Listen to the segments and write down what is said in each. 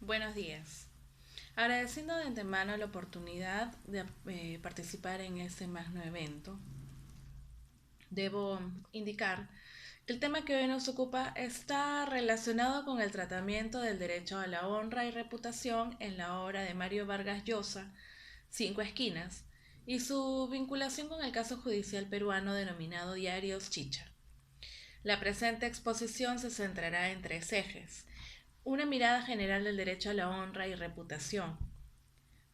Buenos días. Agradeciendo de antemano la oportunidad de participar en este magno evento, debo indicar que el tema que hoy nos ocupa está relacionado con el tratamiento del derecho a la honra y reputación en la obra de Mario Vargas Llosa, Cinco Esquinas, y su vinculación con el caso judicial peruano denominado Diarios Chicha. La presente exposición se centrará en tres ejes: una mirada general del derecho a la honra y reputación.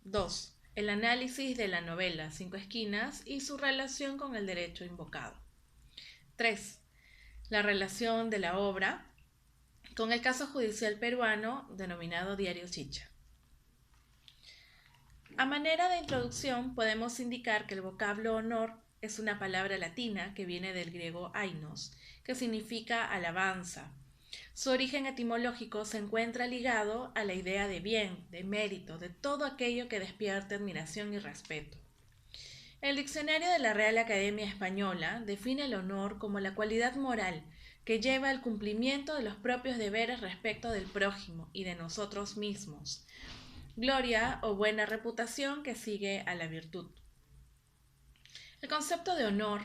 2. El análisis de la novela Cinco Esquinas y su relación con el derecho invocado. 3. La relación de la obra con el caso judicial peruano denominado Diario Chicha. A manera de introducción, podemos indicar que el vocablo honor es una palabra latina que viene del griego ainos, que significa alabanza. Su origen etimológico se encuentra ligado a la idea de bien, de mérito, de todo aquello que despierte admiración y respeto. El diccionario de la Real Academia Española define el honor como la cualidad moral que lleva al cumplimiento de los propios deberes respecto del prójimo y de nosotros mismos. Gloria o buena reputación que sigue a la virtud. El concepto de honor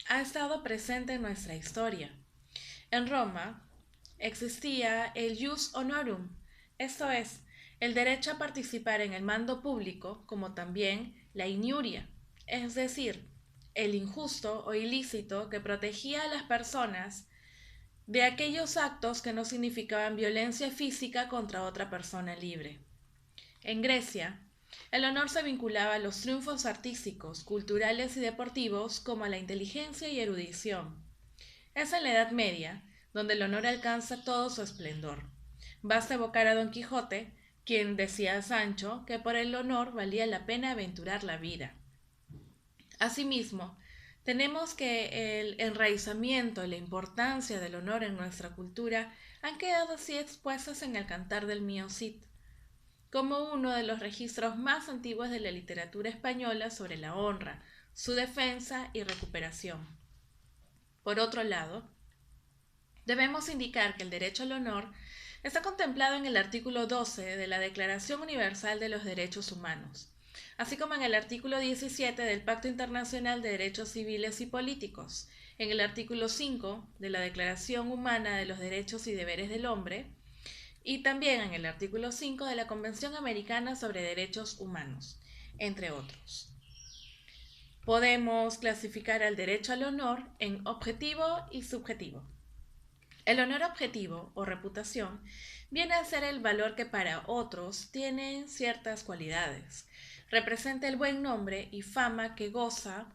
ha estado presente en nuestra historia. En Roma existía el jus honorum, esto es, el derecho a participar en el mando público, como también la iniuria, es decir, el injusto o ilícito que protegía a las personas de aquellos actos que no significaban violencia física contra otra persona libre. En Grecia, el honor se vinculaba a los triunfos artísticos, culturales y deportivos como a la inteligencia y erudición. Es en la Edad Media donde el honor alcanza todo su esplendor. Basta evocar a Don Quijote, quien decía a Sancho que por el honor valía la pena aventurar la vida. Asimismo, tenemos que el enraizamiento y la importancia del honor en nuestra cultura han quedado así expuestas en el Cantar del Mío Cid, como uno de los registros más antiguos de la literatura española sobre la honra, su defensa y recuperación. Por otro lado, debemos indicar que el derecho al honor está contemplado en el artículo 12 de la Declaración Universal de los Derechos Humanos, así como en el artículo 17 del Pacto Internacional de Derechos Civiles y Políticos, en el artículo 5 de la Declaración Humana de los Derechos y Deberes del Hombre, y también en el artículo 5 de la Convención Americana sobre Derechos Humanos, entre otros. Podemos clasificar al derecho al honor en objetivo y subjetivo. El honor objetivo o reputación viene a ser el valor que para otros tiene ciertas cualidades. Representa el buen nombre y fama que goza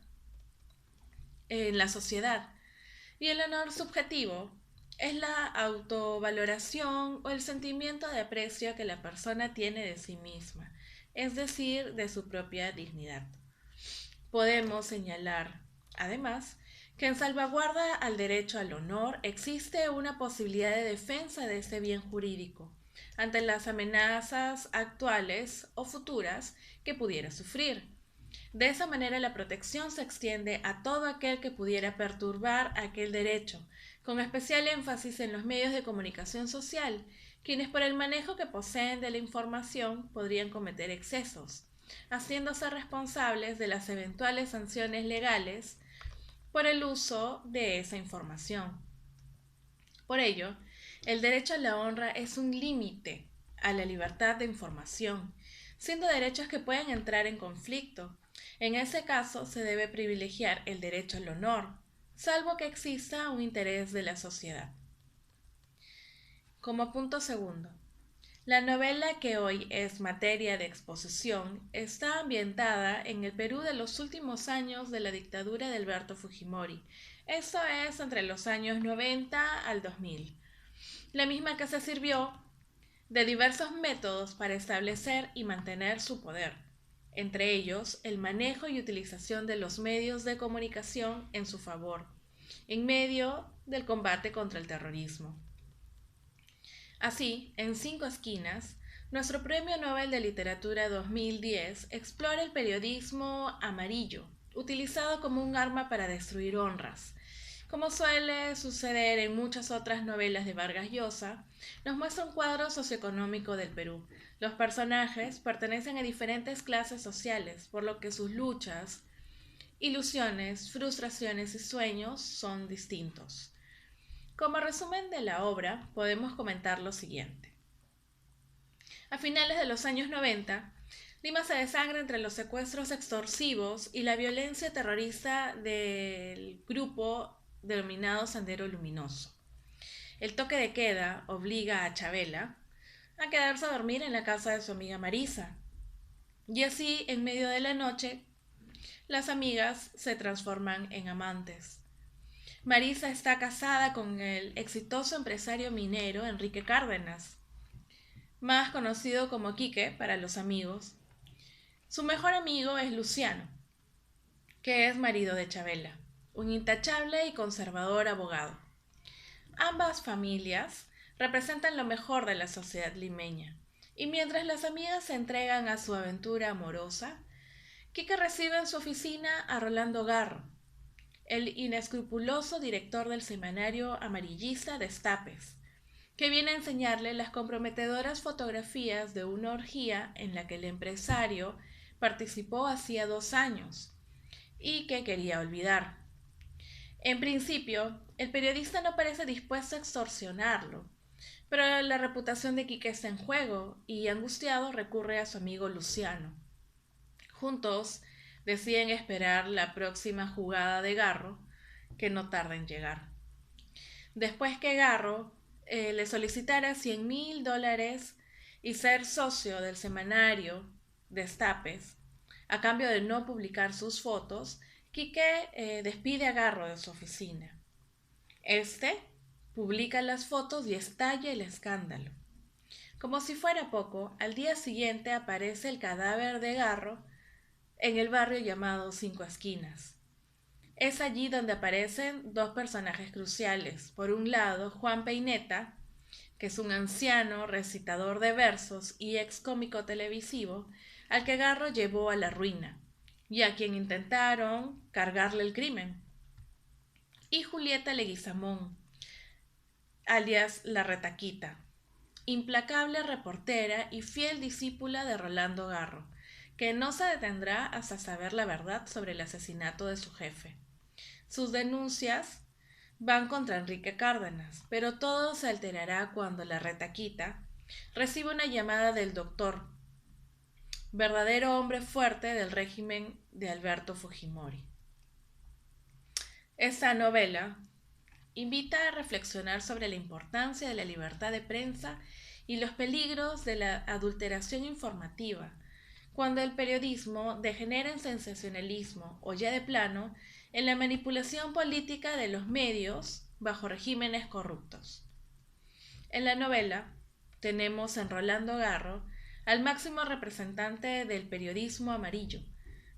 en la sociedad. Y el honor subjetivo es la autovaloración o el sentimiento de aprecio que la persona tiene de sí misma, es decir, de su propia dignidad. Podemos señalar, además, que en salvaguarda al derecho al honor existe una posibilidad de defensa de este bien jurídico ante las amenazas actuales o futuras que pudiera sufrir. De esa manera la protección se extiende a todo aquel que pudiera perturbar aquel derecho, con especial énfasis en los medios de comunicación social, quienes por el manejo que poseen de la información podrían cometer excesos, haciéndose responsables de las eventuales sanciones legales por el uso de esa información. Por ello, el derecho a la honra es un límite a la libertad de información, siendo derechos que pueden entrar en conflicto. En ese caso, se debe privilegiar el derecho al honor, salvo que exista un interés de la sociedad. Como punto segundo, la novela que hoy es materia de exposición está ambientada en el Perú de los últimos años de la dictadura de Alberto Fujimori. Esto es entre los años 90 al 2000. La misma que se sirvió de diversos métodos para establecer y mantener su poder, entre ellos el manejo y utilización de los medios de comunicación en su favor, en medio del combate contra el terrorismo. Así, en Cinco Esquinas, nuestro Premio Nobel de Literatura 2010 explora el periodismo amarillo, utilizado como un arma para destruir honras, Como suele suceder en muchas otras novelas de Vargas Llosa, nos muestra un cuadro socioeconómico del Perú. Los personajes pertenecen a diferentes clases sociales, por lo que sus luchas, ilusiones, frustraciones y sueños son distintos. Como resumen de la obra, podemos comentar lo siguiente. A finales de los años 90, Lima se desangra entre los secuestros extorsivos y la violencia terrorista del grupo denominado Sendero Luminoso. El toque de queda obliga a Chabela a quedarse a dormir en la casa de su amiga Marisa. Y así, en medio de la noche, las amigas se transforman en amantes. Marisa está casada con el exitoso empresario minero Enrique Cárdenas, más conocido como Quique para los amigos. Su mejor amigo es Luciano, que es marido de Chabela, un intachable y conservador abogado. Ambas familias representan lo mejor de la sociedad limeña, y mientras las amigas se entregan a su aventura amorosa, Quique recibe en su oficina a Rolando Garro, el inescrupuloso director del semanario amarillista Destapes, que viene a enseñarle las comprometedoras fotografías de una orgía en la que el empresario participó hacía 2 años y que quería olvidar. En principio, el periodista no parece dispuesto a extorsionarlo, pero la reputación de Quique está en juego y, angustiado, recurre a su amigo Luciano. Juntos deciden esperar la próxima jugada de Garro, que no tarda en llegar. Después que Garro le solicitara $100,000 y ser socio del semanario Destapes, a cambio de no publicar sus fotos, Quique despide a Garro de su oficina. Este publica las fotos y estalla el escándalo. Como si fuera poco, al día siguiente aparece el cadáver de Garro en el barrio llamado Cinco Esquinas. Es allí donde aparecen 2 personajes cruciales. Por un lado, Juan Peineta, que es un anciano recitador de versos y ex cómico televisivo, al que Garro llevó a la ruina, y a quien intentaron cargarle el crimen. Y Julieta Leguizamón, alias La Retaquita, implacable reportera y fiel discípula de Rolando Garro, que no se detendrá hasta saber la verdad sobre el asesinato de su jefe. Sus denuncias van contra Enrique Cárdenas, pero todo se alterará cuando la Retaquita recibe una llamada del doctor, verdadero hombre fuerte del régimen de Alberto Fujimori. Esta novela invita a reflexionar sobre la importancia de la libertad de prensa y los peligros de la adulteración informativa, cuando el periodismo degenera en sensacionalismo o ya de plano en la manipulación política de los medios bajo regímenes corruptos. En la novela tenemos en Rolando Garro al máximo representante del periodismo amarillo,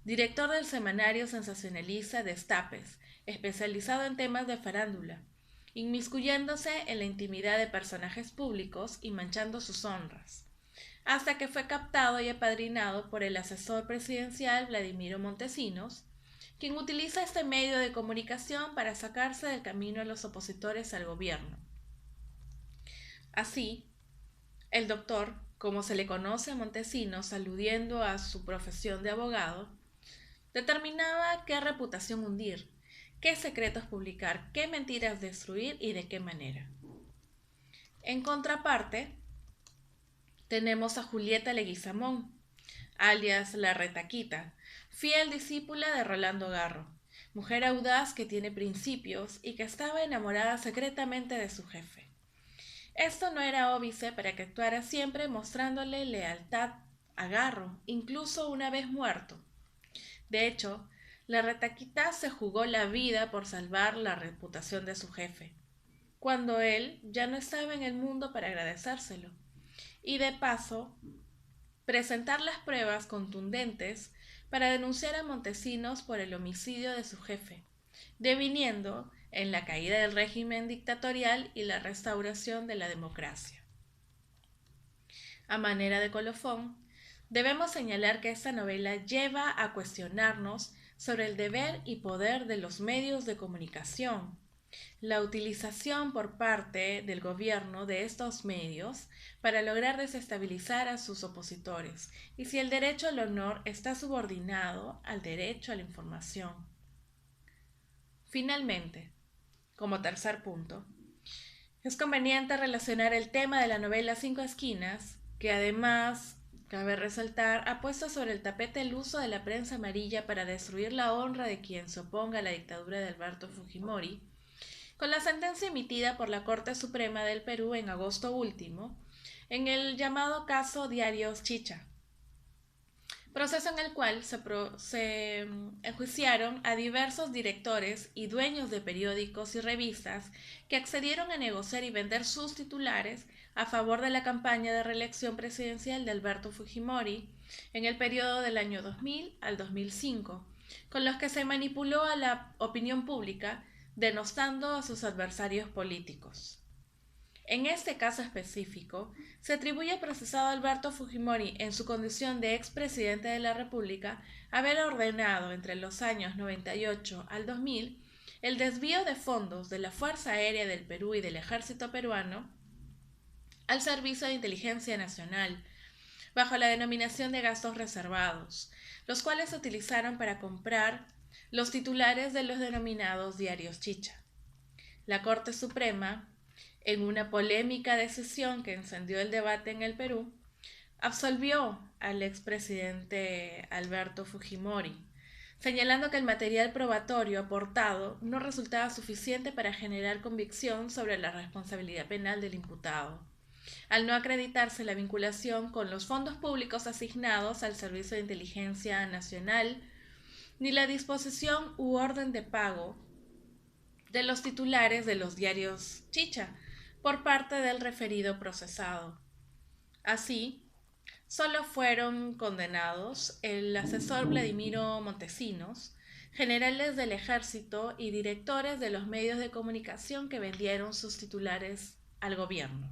director del semanario sensacionalista Destapes, especializado en temas de farándula, inmiscuyéndose en la intimidad de personajes públicos y manchando sus honras, hasta que fue captado y apadrinado por el asesor presidencial Vladimiro Montesinos, quien utiliza este medio de comunicación para sacarse del camino a los opositores al gobierno. Así, el doctor, como se le conoce a Montesinos aludiendo a su profesión de abogado, determinaba qué reputación hundir, qué secretos publicar, qué mentiras destruir y de qué manera. En contraparte, tenemos a Julieta Leguizamón, alias La Retaquita, fiel discípula de Rolando Garro, mujer audaz que tiene principios y que estaba enamorada secretamente de su jefe. Esto no era óbice para que actuara siempre mostrándole lealtad a Garro, incluso una vez muerto. De hecho, la Retaquita se jugó la vida por salvar la reputación de su jefe, cuando él ya no estaba en el mundo para agradecérselo, y de paso presentar las pruebas contundentes para denunciar a Montesinos por el homicidio de su jefe, deviniendo en la caída del régimen dictatorial y la restauración de la democracia. A manera de colofón, debemos señalar que esta novela lleva a cuestionarnos sobre el deber y poder de los medios de comunicación, La utilización por parte del gobierno de estos medios para lograr desestabilizar a sus opositores y si el derecho al honor está subordinado al derecho a la información. Finalmente, como tercer punto, es conveniente relacionar el tema de la novela Cinco Esquinas, que además, cabe resaltar, ha puesto sobre el tapete el uso de la prensa amarilla para destruir la honra de quien se oponga a la dictadura de Alberto Fujimori, con la sentencia emitida por la Corte Suprema del Perú en agosto último, en el llamado caso Diarios Chicha, proceso en el cual se enjuiciaron a diversos directores y dueños de periódicos y revistas que accedieron a negociar y vender sus titulares a favor de la campaña de reelección presidencial de Alberto Fujimori en el periodo del año 2000 al 2005, con los que se manipuló a la opinión pública denostando a sus adversarios políticos. En este caso específico, se atribuye al procesado Alberto Fujimori, en su condición de expresidente de la República, haber ordenado entre los años 98 al 2000 el desvío de fondos de la Fuerza Aérea del Perú y del Ejército Peruano al Servicio de Inteligencia Nacional, bajo la denominación de gastos reservados, los cuales se utilizaron para comprar los titulares de los denominados diarios Chicha. La Corte Suprema, en una polémica decisión que encendió el debate en el Perú, absolvió al expresidente Alberto Fujimori, señalando que el material probatorio aportado no resultaba suficiente para generar convicción sobre la responsabilidad penal del imputado, al no acreditarse la vinculación con los fondos públicos asignados al Servicio de Inteligencia Nacional, ni la disposición u orden de pago de los titulares de los diarios Chicha por parte del referido procesado. Así, solo fueron condenados el asesor Vladimiro Montesinos, generales del ejército y directores de los medios de comunicación que vendieron sus titulares al gobierno.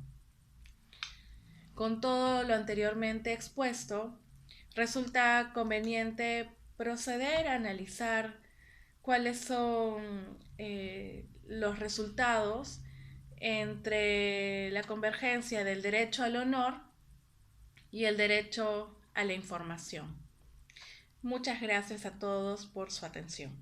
Con todo lo anteriormente expuesto, resulta conveniente proceder a analizar cuáles son los resultados entre la convergencia del derecho al honor y el derecho a la información. Muchas gracias a todos por su atención.